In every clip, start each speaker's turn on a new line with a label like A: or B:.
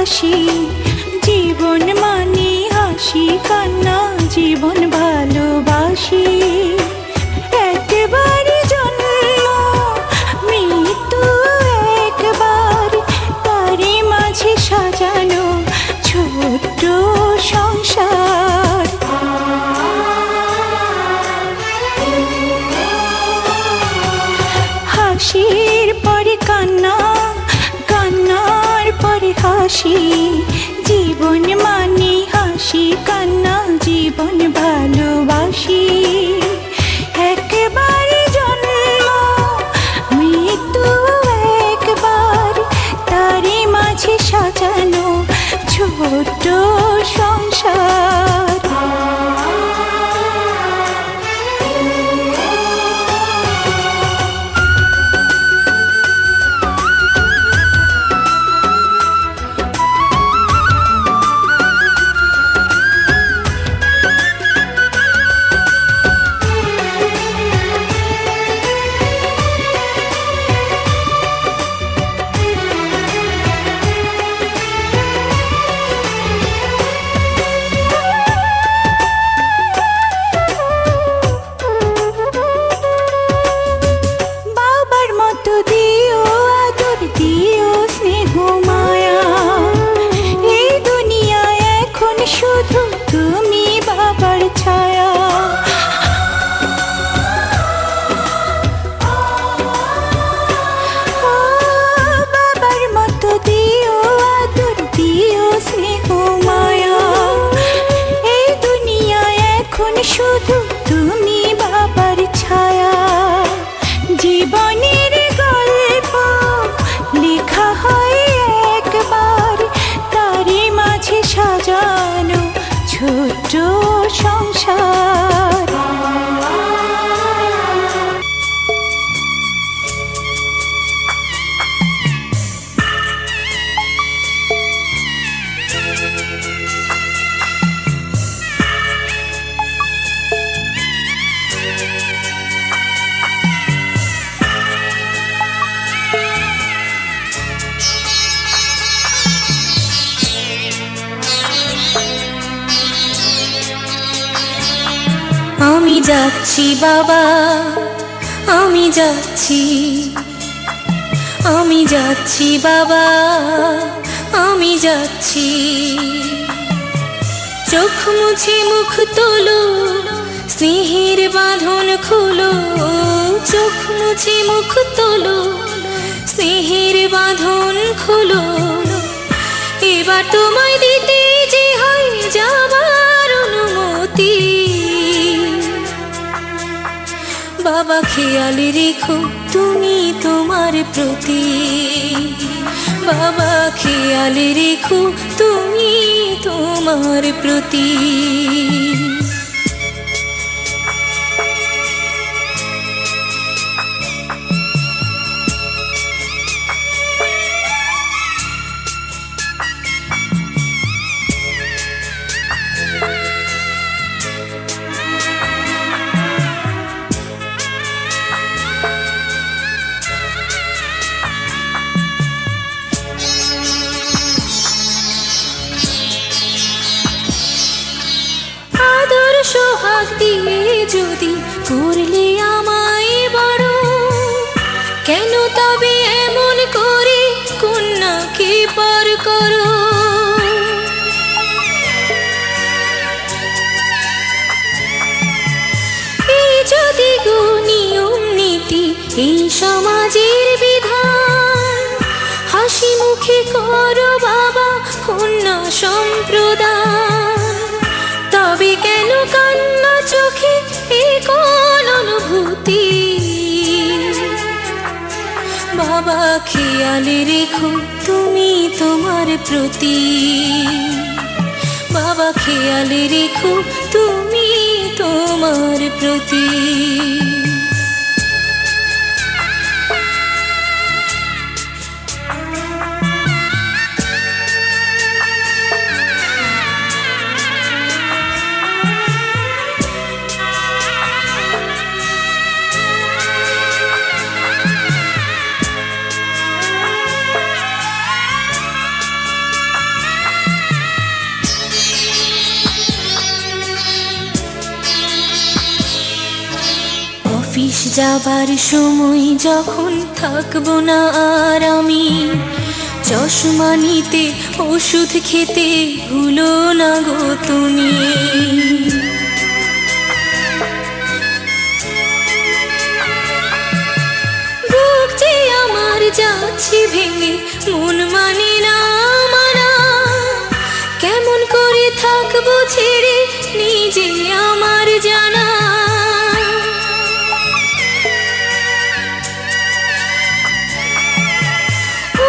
A: হাসি, জীবন মানে হাসি কান্না, জীবন ভালোবাসি। একবারই জন্ম, মৃত্যু একবার, তারই মাঝে সাজানো ছোট্ট সংসার। হাসির পরে কান্না, কান্নার পরে হাসি, জীবন মানে হাসি কান্না, জীবন ভালোবাসি। একবারই জন্ম, মৃত্যু একবার, তারই মাঝে সাজানো ছোট্ট সংসার। দিও আদর, দিও স্নেহ মায়া, এই দুনিয়ায় এখন শুধু তুমি বাবার ছায়া। বাবার মতো দিও আদর, দিও স্নেহ মায়া, এই দুনিয়ায় এখন শুধু তুমি বাবার ছায়া। জীবনের লেখা হয় একবার, তারই মাঝে সাজানো ছোট্ট সংসার। আমি যাচ্ছি বাবা, আমি যাচ্ছি, আমি যাচ্ছি বাবা, আমি যাচ্ছি। চোখ মুছে মুখ তোলো, স্নেহের বাঁধন খুলো, চোখ মুছে মুখ তোলো, স্নেহের বাঁধন খুলো। এবার তোমায় দিতে যে হয় যাবার অনুমতি। বাবা খেয়াল রেখো তুমি তোমার প্রতি, বাবা খেয়াল রেখো তুমি তোমার প্রতি। সোহাগ দিয়ে যদি করলে আমায় বড়, কেন তবে এমন করে কন্যাকে পর করো। এই যদি গো নিয়ম নীতি, এই সমাজের বিধান, হাসি মুখে করো বাবা কন্যা সম্প্রদান। তবে কেন কান্না চোখে এ কোন অনুভূতি। বাবা খেয়াল রেখো তুমি তোমার প্রতি, বাবা খেয়াল রেখো তুমি তোমার প্রতি। যাবার সময় যখন থাকবো না আর আমি, চশমা নিতে ওষুধ খেতে ভুলো না গো তুমি। বুক যে আমার যাচ্ছে ভেঙে, মন মানে না মানা, কেমন করে থাকবো ছেড়ে নিজে আমার জানা।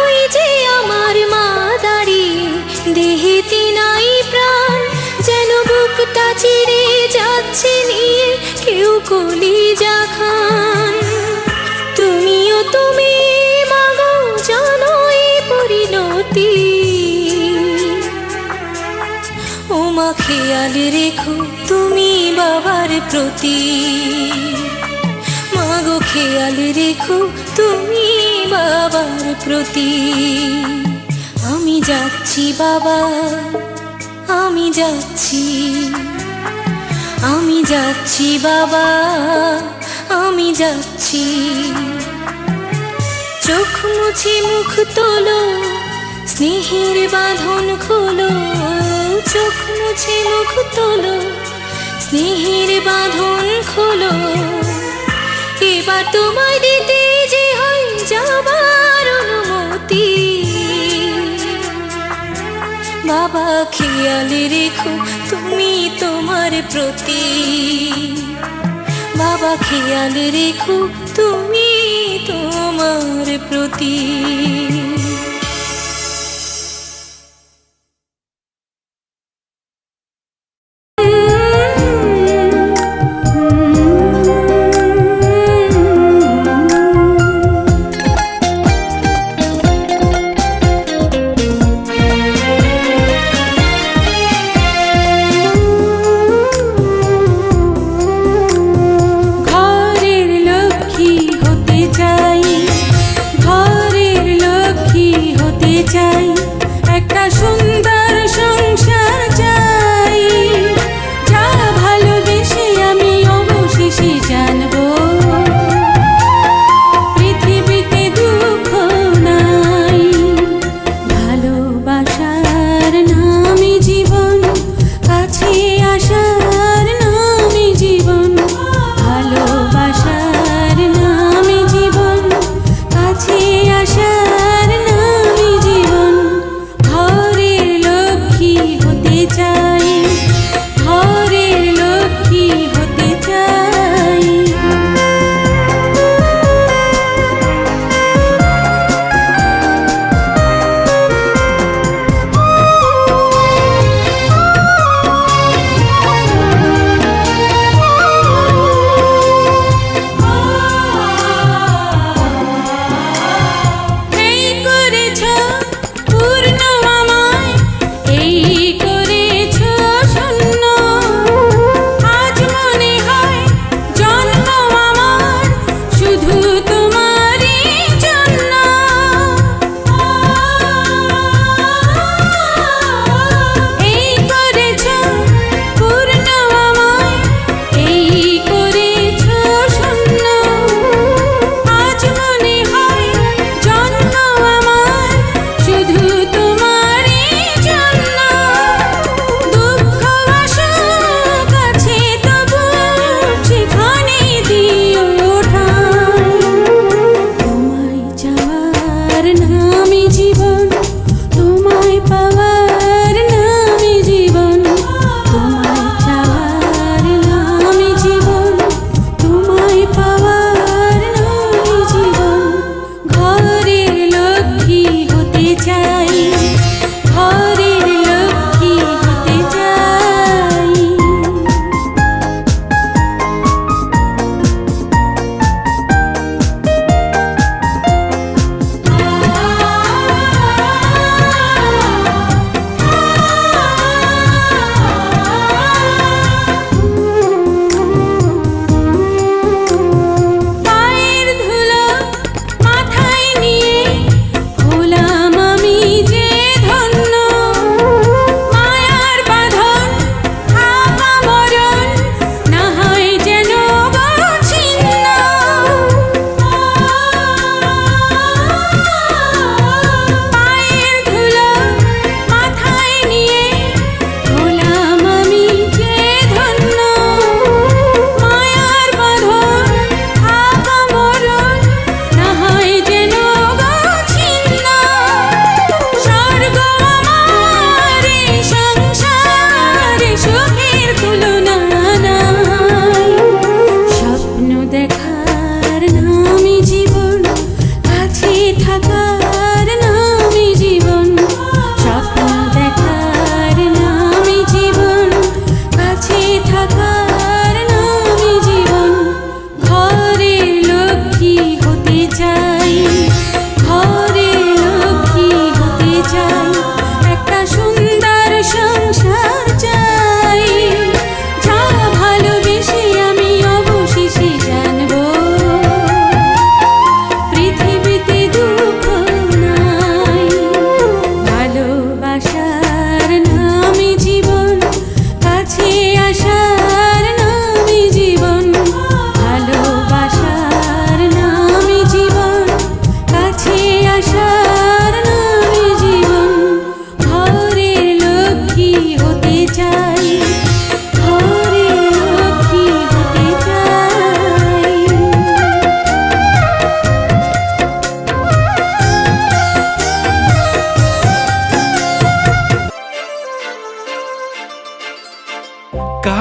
A: ওই যে আমার মা দাঁড়িয়ে, দেহেতে নাই প্রাণ, যেন বুকটা চিরে যাচ্ছে নিয়ে কেউ কলিজা খান। তুমিও তুমি মাগো জানো এই পরিণতি, ও মা খেয়াল রেখো তুমি বাবার প্রতি। মাগো খেয়াল রেখো তুমি বাবার প্রতি। আমি যাচ্ছি বাবা, আমি যাচ্ছি, আমি যাচ্ছি বাবা, আমি যাচ্ছি। চোখ মুছে মুখ তোলো, স্নেহের বাঁধন খোলো। চোখ মুছে মুখ তোলো, স্নেহের বাঁধন খোলো। এবার তোমায় দিতে যে হয় যাবার অনুমতি। বাবা খেয়াল রেখো তুমি তোমার প্রতি। বাবা খেয়াল রেখো তুমি তোমার প্রতি।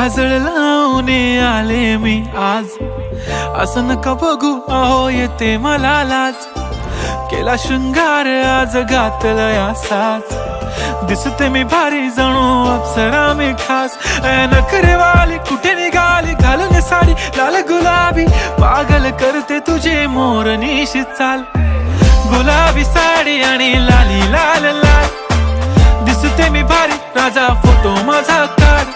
B: काजळ लावून आले मी आज, असं नका बघू अहो येते मला लाज. केला शृंगार आज घातलया साज, दिसते मी भारी जणू अप्सरा मी खास. नखरेवाली कुठे निघाली घालून साडी लाल गुलाबी, पागल करते तुझे मोरनीशी चाल. गुलाबी साडी आणि लाली लाल लाल, दिसते मी भारी राजा फोटो माझा काढ.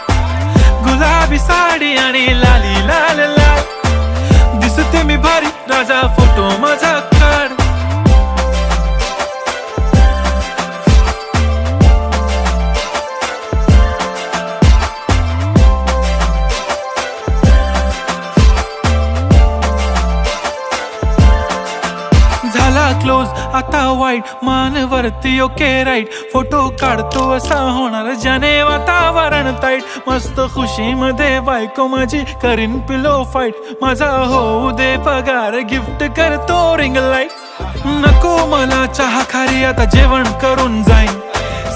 B: गुलाबी साडी आणि लाली लाल लाल, दिसते मी भारी राजा फोटो माझा काढ. झाला क्लोज आता वाईट, मानवरती ओके राईट. फोटो काढतो असा होणार ज्याने वातावरण ताईट. मस्त खुशी मध्ये बायको माझी करीन पिलो फाईट. माझा होऊ दे पगार गिफ्ट करतो रिंग लाईट. नको मला चहा खारी आता जेवण करून जाईन.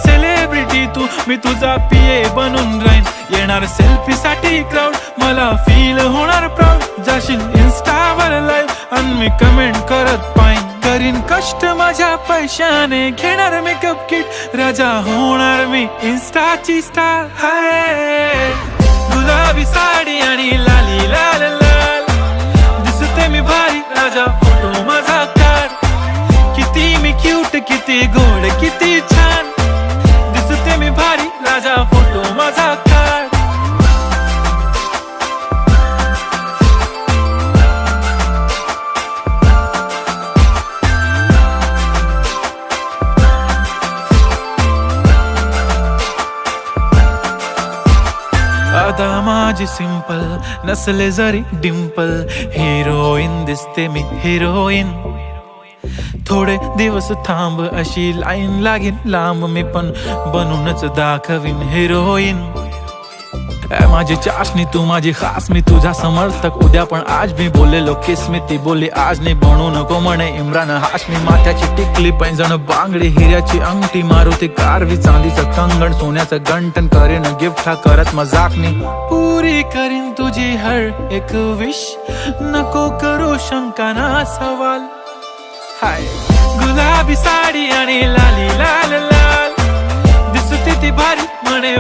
B: सेलिब्रिटी तू मी तुझा पिये बनून राहीन. येणार सेल्फी साठी क्राऊड मला फील होणार प्राऊड. जाशील इन्स्टावर लाईव्ह आणि मी कमेंट करत पाईन. करीन कष्ट माझ्या पैशाने घेणार मेकअप किट. राजा होणार मी इन्स्टाची स्टार. हाय गुलाबी साडी आणि लाली लाल लाल, दिसते मी भारी राजा फोटो माझा काढ. किती मी क्यूट किती गोड किती छान, दिसते मी भारी राजा फोटो माझा काढ. अदा माझी सिंपल नसले जरी डिंपल, हिरोईन दिसते मी हिरोईन. थोडे दिवस थांब अशी लाईन लागेल लांब, मी पण बनूनच दाखवीन हिरोईन. माझी चाशनी तू माझी खास, मी तुझा समर्थक उद्या पण आज मी बोललेलो किस मी. ती बोलली आज नाही बनू नको म्हणे इम्रान हाशमी. माथ्याची टिकली पैंजण बांगडी हिऱ्याची अंगठी, मारुती कारवी चांदीचं कंगण सोन्याचं गंटन. करीन गिफ्ट हा करत मजाकनी, पुरी करीन तुझी हर एक विश. नको करू शंका ना सवाल. हाय गुलाबी साडी आणि लाली लाल लाल, दिसते ती भारी म्हणे